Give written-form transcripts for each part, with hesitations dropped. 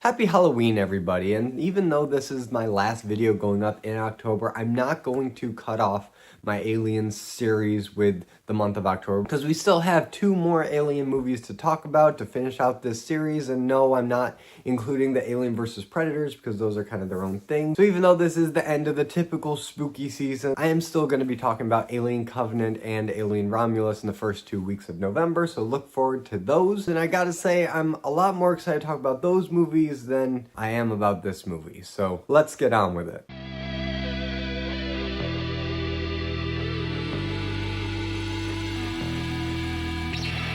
Happy Halloween, everybody, and even though this is my last video going up in October, I'm not going to cut off my Aliens series with the month of October because we still have 2 more Alien movies to talk about to finish out this series, and no, I'm not including the Alien vs. Predators because those are kind of their own thing. So even though this is the end of the typical spooky season, I am still going to be talking about Alien Covenant and Alien Romulus in the first 2 weeks of November, so look forward to those. And I gotta say, I'm a lot more excited to talk about those movies than I am about this movie. So let's get on with it.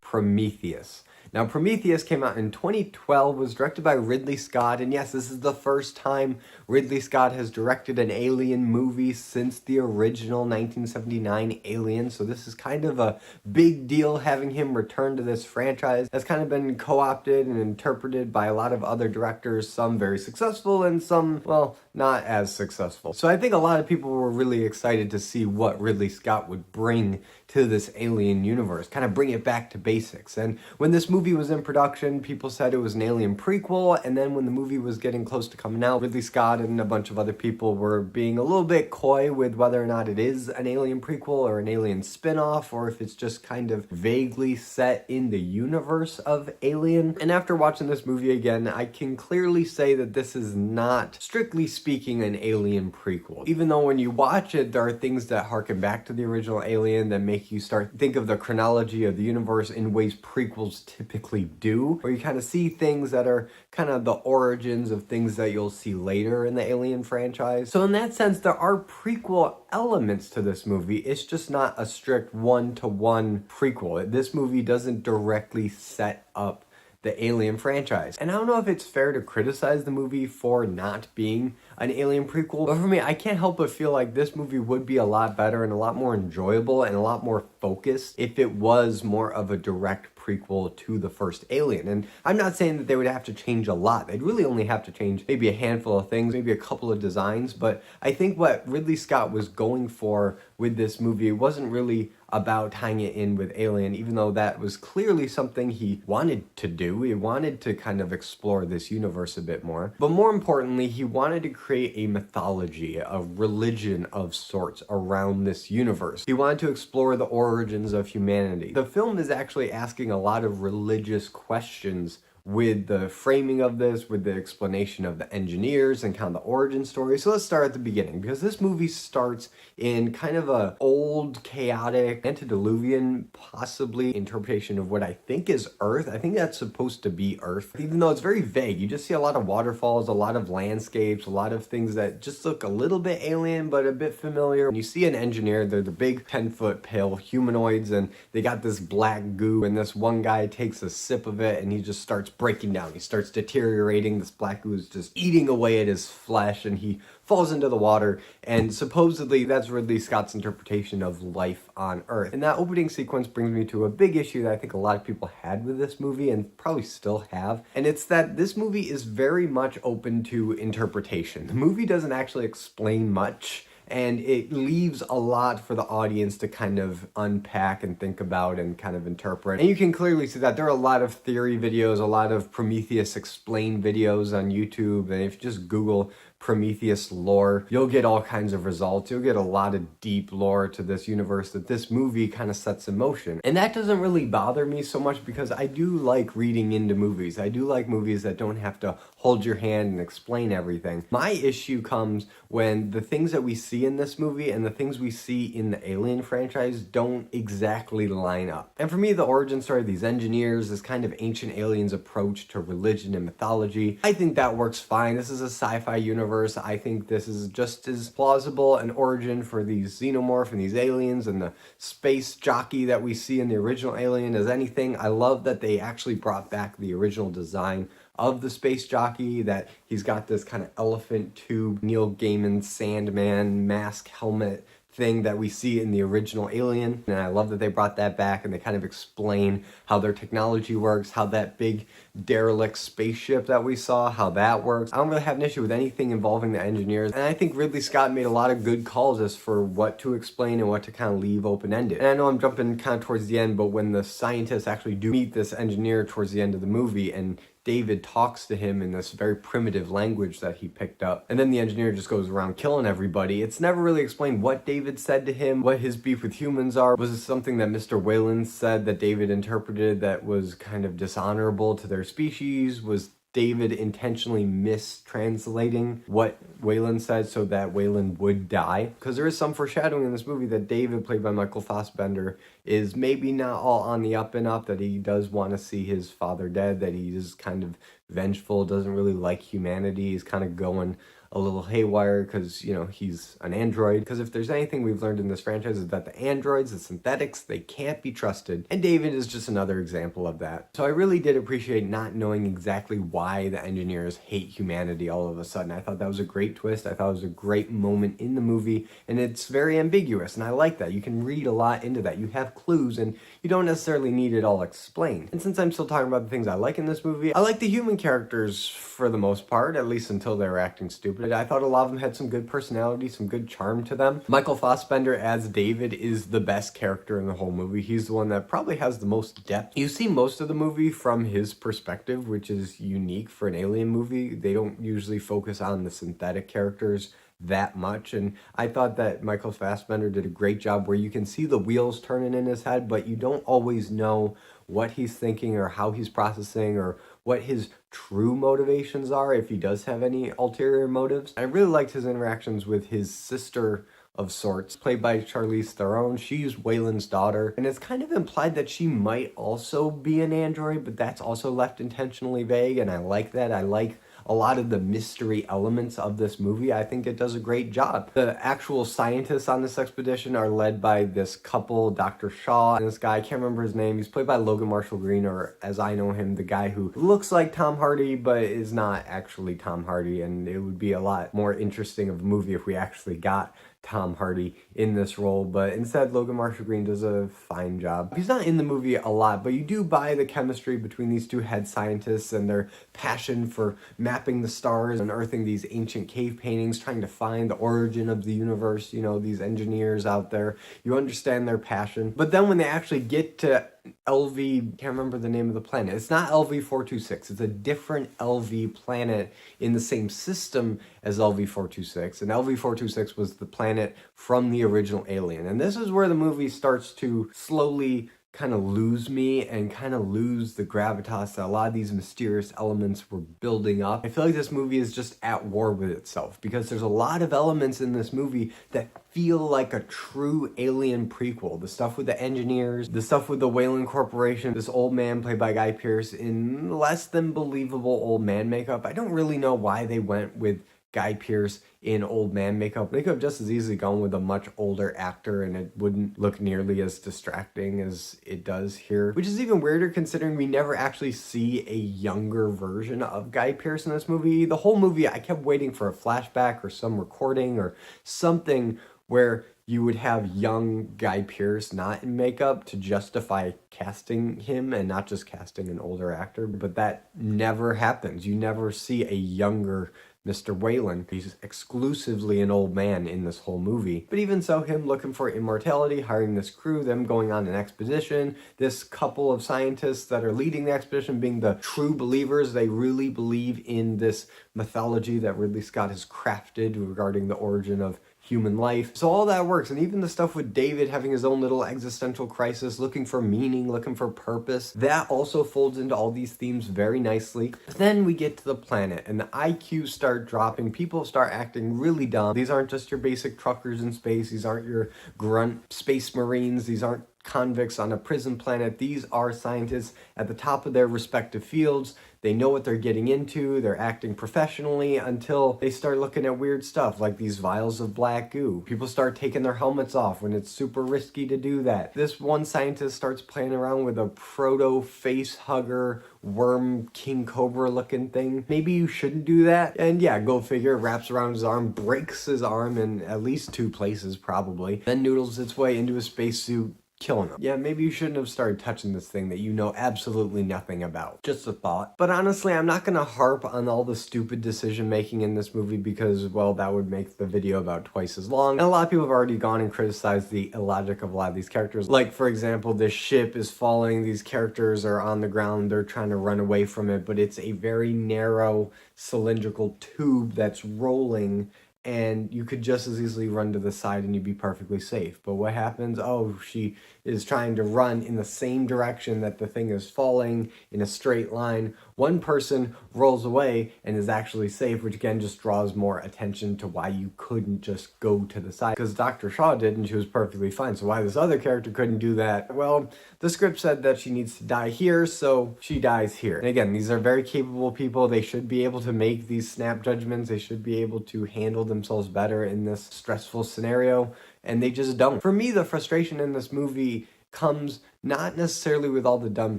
Prometheus. Now, Prometheus came out in 2012, was directed by Ridley Scott, and yes, this is the first time Ridley Scott has directed an Alien movie since the original 1979 Alien, so this is kind of a big deal having him return to this franchise. That's kind of been co-opted and interpreted by a lot of other directors, some very successful and some, well, not as successful. So I think a lot of people were really excited to see what Ridley Scott would bring to this Alien universe, kind of bring it back to basics. And when this movie was in production, people said it was an Alien prequel, and then when the movie was getting close to coming out, Ridley Scott and a bunch of other people were being a little bit coy with whether or not it is an Alien prequel or an Alien spin-off, or if it's just kind of vaguely set in the universe of Alien. And after watching this movie again, I can clearly say that this is not, strictly speaking, an Alien prequel. Even though when you watch it, there are things that harken back to the original Alien that make you start think of the chronology of the universe in ways prequels typically do, where you kind of see things that are kind of the origins of things that you'll see later in the Alien franchise. So in that sense, there are prequel elements to this movie. It's just not a strict one-to-one prequel. This movie doesn't directly set up the Alien franchise. And I don't know if it's fair to criticize the movie for not being an Alien prequel, but for me, I can't help but feel like this movie would be a lot better and a lot more enjoyable and a lot more focused if it was more of a direct prequel to the first Alien. And I'm not saying that they would have to change a lot. They'd really only have to change maybe a handful of things, maybe a couple of designs, but I think what Ridley Scott was going for with this movie wasn't really about tying it in with Alien, even though that was clearly something he wanted to do. He wanted to kind of explore this universe a bit more. But more importantly, he wanted to create a mythology, a religion of sorts around this universe. He wanted to explore the origins of humanity. The film is actually asking a lot of religious questions with the framing of this, with the explanation of the engineers and kind of the origin story. So let's start at the beginning, because this movie starts in kind of a old, chaotic, antediluvian, possibly, interpretation of what I think is Earth. I think that's supposed to be Earth, even though it's very vague. You just see a lot of waterfalls, a lot of landscapes, a lot of things that just look a little bit alien, but a bit familiar. When you see an engineer, they're the big 10-foot pale humanoids, and they got this black goo, and this one guy takes a sip of it, and he just starts breaking down. He starts deteriorating. This black goo is just eating away at his flesh, and he falls into the water. And supposedly that's Ridley Scott's interpretation of life on Earth. And that opening sequence brings me to a big issue that I think a lot of people had with this movie and probably still have. And it's that this movie is very much open to interpretation. The movie doesn't actually explain much, and it leaves a lot for the audience to kind of unpack and think about and kind of interpret. And you can clearly see that there are a lot of theory videos, a lot of Prometheus explained videos on YouTube, and if you just Google Prometheus lore, you'll get all kinds of results. You'll get a lot of deep lore to this universe that this movie kind of sets in motion. And that doesn't really bother me so much because I do like reading into movies. I do like movies that don't have to hold your hand and explain everything. My issue comes when the things that we see in this movie and the things we see in the Alien franchise don't exactly line up. And for me, the origin story of these engineers, this kind of ancient aliens approach to religion and mythology, I think that works fine. This is a sci-fi universe. I think this is just as plausible an origin for these xenomorph and these aliens and the space jockey that we see in the original Alien as anything. I love that they actually brought back the original design of the space jockey, that he's got this kind of elephant tube, Neil Gaiman Sandman mask helmet thing that we see in the original Alien. And I love that they brought that back and they kind of explain how their technology works, how that big derelict spaceship that we saw, how that works. I don't really have an issue with anything involving the engineers. And I think Ridley Scott made a lot of good calls as for what to explain and what to kind of leave open-ended. And I know I'm jumping kind of towards the end, but when the scientists actually do meet this engineer towards the end of the movie and David talks to him in this very primitive language that he picked up. And then the engineer just goes around killing everybody. It's never really explained what David said to him, what his beef with humans are. Was it something that Mr. Wayland said that David interpreted that was kind of dishonorable to their species? Was David intentionally mistranslating what Wayland said so that Wayland would die? Because there is some foreshadowing in this movie that David, played by Michael Fassbender, is maybe not all on the up and up, that he does want to see his father dead, that he is kind of vengeful, doesn't really like humanity, he's kind of going a little haywire because, you know, he's an android. Because if there's anything we've learned in this franchise is that the androids, the synthetics, they can't be trusted. And David is just another example of that. So I really did appreciate not knowing exactly why the engineers hate humanity all of a sudden. I thought that was a great twist. I thought it was a great moment in the movie, and it's very ambiguous, and I like that. You can read a lot into that. You have clues, and you don't necessarily need it all explained. And since I'm still talking about the things I like in this movie, I like the human characters for the most part, at least until they were acting stupid. I thought a lot of them had some good personality, some good charm to them. Michael Fassbender as David is the best character in the whole movie. He's the one that probably has the most depth. You see most of the movie from his perspective, which is unique for an alien movie. They don't usually focus on the synthetic characters that much, and I thought that Michael Fassbender did a great job where you can see the wheels turning in his head, but you don't always know what he's thinking or how he's processing or what his true motivations are, if he does have any ulterior motives. I really liked his interactions with his sister of sorts, played by Charlize Theron. She's Wayland's daughter, and it's kind of implied that she might also be an android, but that's also left intentionally vague, and I like that. I like a lot of the mystery elements of this movie. I think it does a great job. The actual scientists on this expedition are led by this couple, Dr. Shaw and this guy, I can't remember his name. He's played by Logan Marshall Green, or as I know him, the guy who looks like Tom Hardy but is not actually Tom Hardy, and it would be a lot more interesting of a movie if we actually got Tom Hardy in this role, but instead Logan Marshall Green does a fine job. He's not in the movie a lot, but you do buy the chemistry between these two head scientists and their passion for mapping the stars, unearthing these ancient cave paintings, trying to find the origin of the universe. You know, these engineers out there, you understand their passion. But then when they actually get to LV, can't remember the name of the planet. It's not LV-426. It's a different LV planet in the same system as LV-426. And LV-426 was the planet from the original Alien. And this is where the movie starts to slowly kind of lose me and kind of lose the gravitas that a lot of these mysterious elements were building up. I feel like this movie is just at war with itself because there's a lot of elements in this movie that feel like a true Alien prequel. The stuff with the engineers, the stuff with the Wayland Corporation, this old man played by Guy Pearce in less than believable old man makeup. I don't really know why they went with Guy Pearce in old man makeup. They could have just as easily gone with a much older actor and it wouldn't look nearly as distracting as it does here. Which is even weirder considering we never actually see a younger version of Guy Pearce in this movie. The whole movie, I kept waiting for a flashback or some recording or something where you would have young Guy Pearce not in makeup to justify casting him and not just casting an older actor. But that never happens. You never see a younger Mr. Wayland. He's exclusively an old man in this whole movie. But even so, him looking for immortality, hiring this crew, them going on an expedition, this couple of scientists that are leading the expedition being the true believers. They really believe in this mythology that Ridley Scott has crafted regarding the origin of human life. So all that works, and even the stuff with David having his own little existential crisis, looking for meaning, looking for purpose, that also folds into all these themes very nicely. But then we get to the planet, and the IQs start dropping, people start acting really dumb. These aren't just your basic truckers in space, these aren't your grunt space marines, these aren't convicts on a prison planet. These are scientists at the top of their respective fields. They know what they're getting into. They're acting professionally until they start looking at weird stuff like these vials of black goo. People start taking their helmets off when it's super risky to do that. This one scientist starts playing around with a proto face hugger worm king cobra looking thing. Maybe you shouldn't do that. And yeah, go figure, wraps around his arm, breaks his arm in at least 2 places probably, then noodles its way into a spacesuit, killing them. Yeah, maybe you shouldn't have started touching this thing that you know absolutely nothing about. Just a thought. But honestly, I'm not gonna harp on all the stupid decision making in this movie because, well, that would make the video about twice as long. And a lot of people have already gone and criticized the illogic of a lot of these characters. Like, for example, this ship is falling, these characters are on the ground, they're trying to run away from it, but it's a very narrow cylindrical tube that's rolling, and you could just as easily run to the side and you'd be perfectly safe. But what happens? Oh, she is trying to run in the same direction that the thing is falling in a straight line. One person rolls away and is actually safe, which again just draws more attention to why you couldn't just go to the side. Because Dr. Shaw did and she was perfectly fine. So why this other character couldn't do that? Well, the script said that she needs to die here, so she dies here. And again, these are very capable people. They should be able to make these snap judgments. They should be able to handle themselves better in this stressful scenario, and they just don't. For me, the frustration in this movie comes not necessarily with all the dumb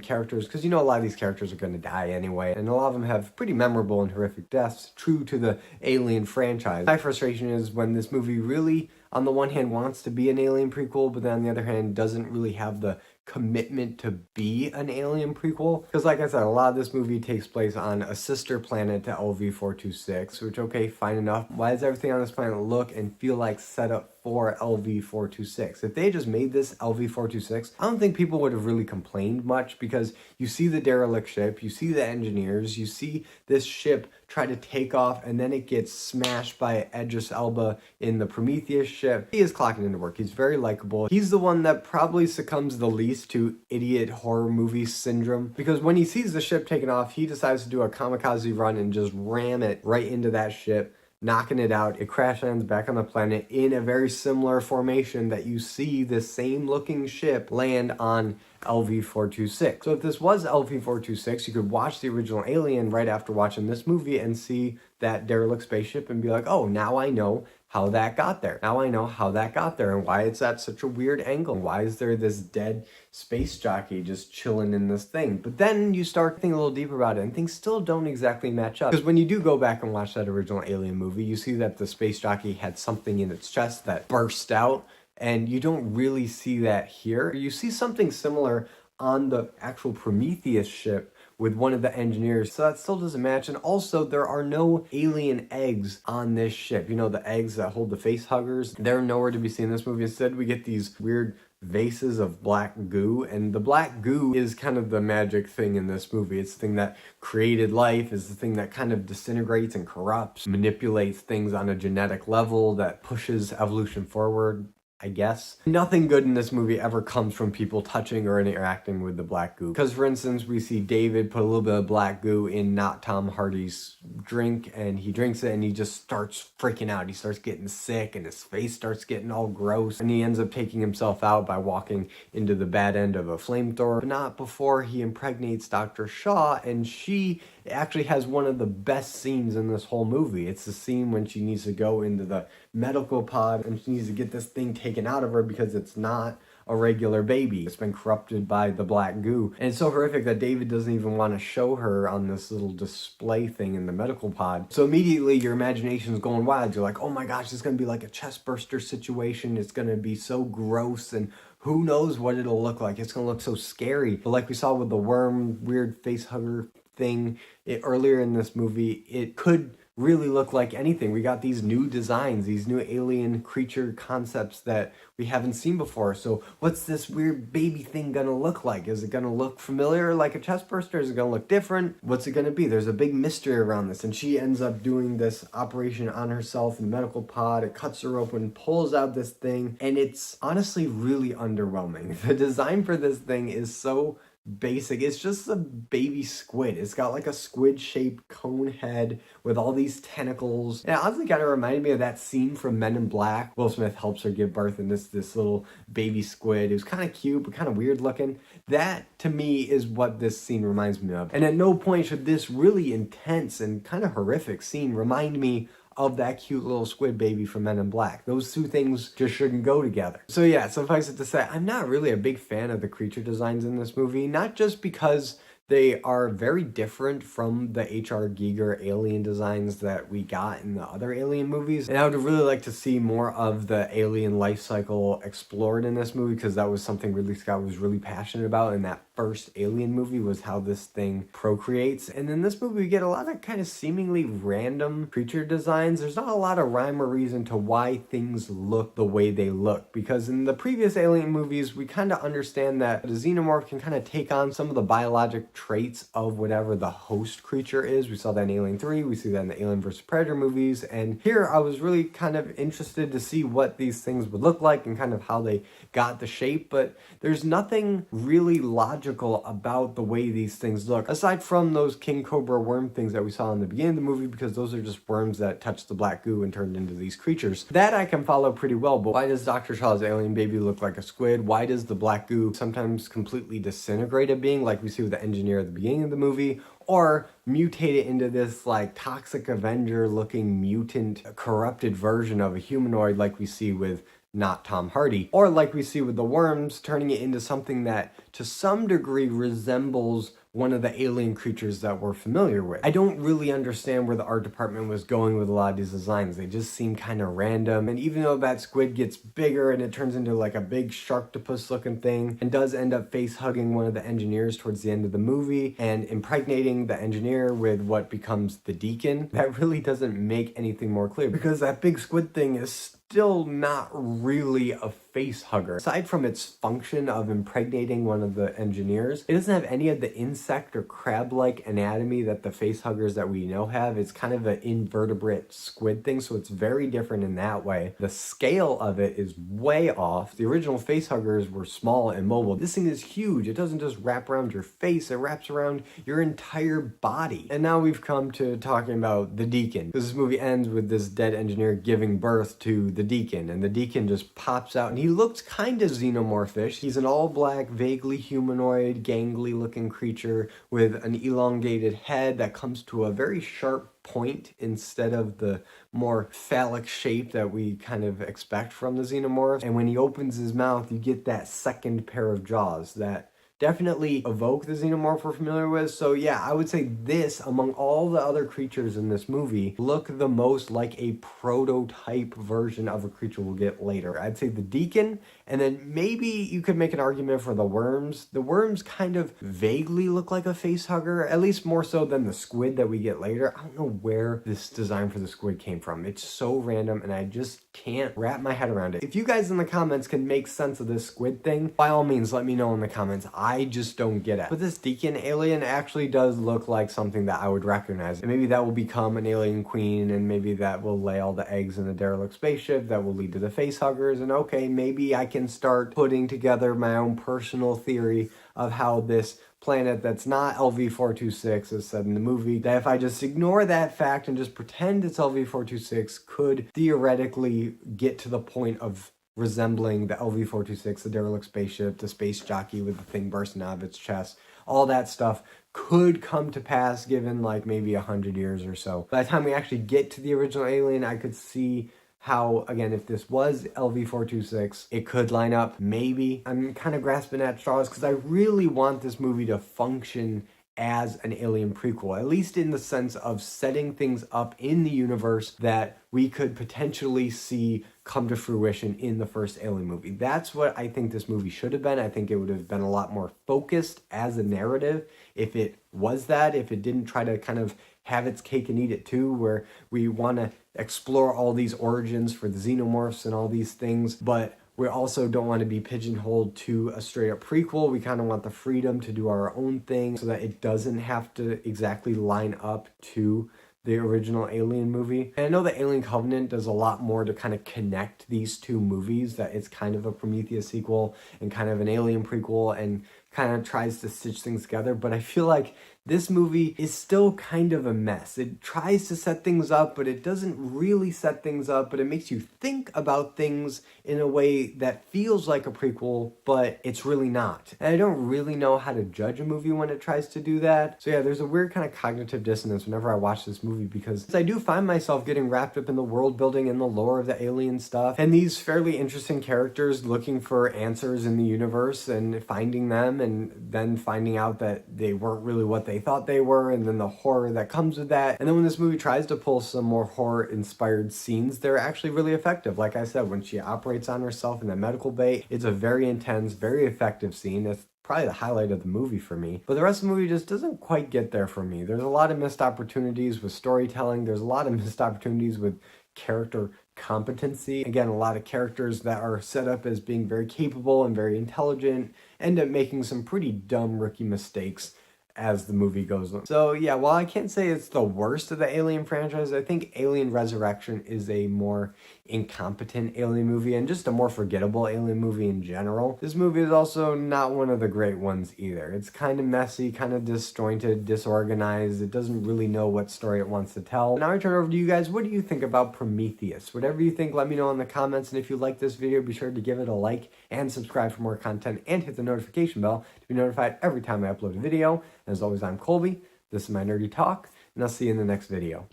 characters, because you know a lot of these characters are going to die anyway, and a lot of them have pretty memorable and horrific deaths, true to the Alien franchise. My frustration is when this movie really, on the one hand, wants to be an Alien prequel, but then on the other hand, doesn't really have the commitment to be an Alien prequel. Because like I said, a lot of this movie takes place on a sister planet to LV-426, which, okay, fine enough. Why does everything on this planet look and feel like set up for LV-426? If they just made this LV-426, I don't think people would have really complained much, because you see the derelict ship, you see the engineers, you see this ship try to take off, and then it gets smashed by Idris Elba in the Prometheus ship. He is clocking into work. He's very likable. He's the one that probably succumbs the least to idiot horror movie syndrome, because when he sees the ship taking off, he decides to do a kamikaze run and just ram it right into that ship, knocking it out. It crash lands back on the planet in a very similar formation that you see this same looking ship land on LV-426. So if this was LV-426, you could watch the original Alien right after watching this movie and see that derelict spaceship and be like, oh, now I know how that got there. Now I know how that got there and why it's at such a weird angle. Why is there this dead space jockey just chilling in this thing? But then you start thinking a little deeper about it and things still don't exactly match up. Because when you do go back and watch that original Alien movie, you see that the space jockey had something in its chest that burst out, and you don't really see that here. You see something similar on the actual Prometheus ship with one of the engineers, so that still doesn't match. And also, there are no alien eggs on this ship. You know, the eggs that hold the face huggers, they're nowhere to be seen in this movie. Instead, we get these weird vases of black goo, and the black goo is kind of the magic thing in this movie. It's the thing that created life, is the thing that kind of disintegrates and corrupts, manipulates things on a genetic level that pushes evolution forward, I guess. Nothing good in this movie ever comes from people touching or interacting with the black goo. Because, for instance, we see David put a little bit of black goo in not Tom Hardy's drink, and he drinks it and he just starts freaking out. He starts getting sick and his face starts getting all gross, and he ends up taking himself out by walking into the bad end of a flamethrower. But not before he impregnates Dr. Shaw, and she actually has one of the best scenes in this whole movie. It's the scene when she needs to go into the medical pod and she needs to get this thing taken out of her because it's not a regular baby. It's been corrupted by the black goo. And it's so horrific that David doesn't even want to show her on this little display thing in the medical pod. So immediately your imagination is going wild. You're like, oh my gosh, it's going to be like a chest burster situation. It's going to be so gross, and who knows what it'll look like. It's going to look so scary. But like we saw with the worm, weird face hugger thing earlier in this movie, it could really look like anything. We got these new designs, these new alien creature concepts that we haven't seen before. So what's this weird baby thing gonna look like? Is it gonna look familiar like a chest burster? Is it gonna look different? What's it gonna be? There's a big mystery around this, and she ends up doing this operation on herself in the medical pod. It cuts her open, pulls out this thing, and it's honestly really underwhelming. The design for this thing is so basic. It's just a baby squid. It's got like a squid-shaped cone head with all these tentacles. And it honestly kind of reminded me of that scene from Men in Black. Will Smith helps her give birth, and this little baby squid. It was kind of cute, but kind of weird looking. That, to me, is what this scene reminds me of. And at no point should this really intense and kind of horrific scene remind me of that cute little squid baby from Men in Black. Those two things just shouldn't go together. So yeah, suffice it to say, I'm not really a big fan of the creature designs in this movie, not just because They are very different from the H.R. Giger alien designs that we got in the other Alien movies. And I would really like to see more of the alien life cycle explored in this movie, because that was something Ridley Scott was really passionate about in that first Alien movie, was how this thing procreates. And in this movie, we get a lot of kind of seemingly random creature designs. There's not a lot of rhyme or reason to why things look the way they look, because in the previous Alien movies, we kind of understand that the xenomorph can kind of take on some of the biologic traits of whatever the host creature is. We saw that in Alien 3, we see that in the Alien vs. Predator movies, and here I was really kind of interested to see what these things would look like and kind of how they got the shape, but there's nothing really logical about the way these things look, aside from those king cobra worm things that we saw in the beginning of the movie, because those are just worms that touched the black goo and turned into these creatures. That I can follow pretty well, but why does Dr. Shaw's alien baby look like a squid? Why does the black goo sometimes completely disintegrate a being, like we see with the engineer at the beginning of the movie, or mutate it into this like toxic Avenger looking mutant corrupted version of a humanoid like we see with not Tom Hardy, or like we see with the worms, turning it into something that to some degree resembles one of the alien creatures that we're familiar with. I don't really understand where the art department was going with a lot of these designs. They just seem kind of random, and even though that squid gets bigger and it turns into like a big sharktopus looking thing and does end up face hugging one of the engineers towards the end of the movie and impregnating the engineer with what becomes the Deacon, that really doesn't make anything more clear, because that big squid thing is still not really a face hugger. Aside from its function of impregnating one of the engineers, it doesn't have any of the insect or crab-like anatomy that the face huggers that we know have. It's kind of an invertebrate squid thing, so it's very different in that way. The scale of it is way off. The original face huggers were small and mobile. This thing is huge. It doesn't just wrap around your face, it wraps around your entire body. And now we've come to talking about the Deacon. This movie ends with this dead engineer giving birth to the Deacon, and the Deacon just pops out, and he looks kind of xenomorphish. He's an all-black, vaguely humanoid, gangly looking creature with an elongated head that comes to a very sharp point instead of the more phallic shape that we kind of expect from the xenomorph. And when he opens his mouth, you get that second pair of jaws that definitely evoke the xenomorph we're familiar with. So yeah, I would say this, among all the other creatures in this movie, look the most like a prototype version of a creature we'll get later. I'd say the Deacon, and then maybe you could make an argument for the worms. The worms kind of vaguely look like a face hugger, at least more so than the squid that we get later. I don't know where this design for the squid came from. It's so random, and I just can't wrap my head around it. If you guys in the comments can make sense of this squid thing, by all means, let me know in the comments. I just don't get it. But this Deacon alien actually does look like something that I would recognize. And maybe that will become an alien queen, and maybe that will lay all the eggs in the derelict spaceship that will lead to the face huggers. And okay, maybe I can start putting together my own personal theory of how this planet that's not LV-426 as said in the movie, that if I just ignore that fact and just pretend it's LV-426, could theoretically get to the point of resembling the LV-426, the derelict spaceship, the space jockey with the thing bursting out of its chest. All that stuff could come to pass given like maybe 100 years or so. By the time we actually get to the original Alien, I could see how, again, if this was LV-426, it could line up. Maybe. I'm kind of grasping at straws because I really want this movie to function as an Alien prequel, at least in the sense of setting things up in the universe that we could potentially see come to fruition in the first Alien movie. That's what I think this movie should have been. I think it would have been a lot more focused as a narrative if it was that, if it didn't try to kind of have its cake and eat it too, where we want to explore all these origins for the xenomorphs and all these things, but we also don't want to be pigeonholed to a straight up prequel. We kind of want the freedom to do our own thing so that it doesn't have to exactly line up to the original Alien movie. And I know the Alien Covenant does a lot more to kind of connect these two movies, that it's kind of a Prometheus sequel and kind of an Alien prequel and kind of tries to stitch things together. But I feel like this movie is still kind of a mess. It tries to set things up, but it doesn't really set things up, but it makes you think about things in a way that feels like a prequel, but it's really not. And I don't really know how to judge a movie when it tries to do that. So yeah, there's a weird kind of cognitive dissonance whenever I watch this movie, because I do find myself getting wrapped up in the world building and the lore of the alien stuff, and these fairly interesting characters looking for answers in the universe and finding them, and then finding out that they weren't really what they thought they were, and then the horror that comes with that. And then when this movie tries to pull some more horror-inspired scenes, they're actually really effective. Like I said, when she operates on herself in the medical bay, it's a very intense, very effective scene. It's probably the highlight of the movie for me. But the rest of the movie just doesn't quite get there for me. There's a lot of missed opportunities with storytelling. There's a lot of missed opportunities with character competency. Again, a lot of characters that are set up as being very capable and very intelligent end up making some pretty dumb rookie mistakes as the movie goes on. So yeah, while I can't say it's the worst of the Alien franchise, I think Alien Resurrection is a more incompetent Alien movie and just a more forgettable Alien movie in general. This movie is also not one of the great ones either. It's kind of messy, kind of disjointed, disorganized. It doesn't really know what story it wants to tell. Now I turn it over to you guys. What do you think about Prometheus? Whatever you think, let me know in the comments. And if you like this video, be sure to give it a like and subscribe for more content and hit the notification bell to be notified every time I upload a video. As always, I'm Colby. This is my nerdy talk, and I'll see you in the next video.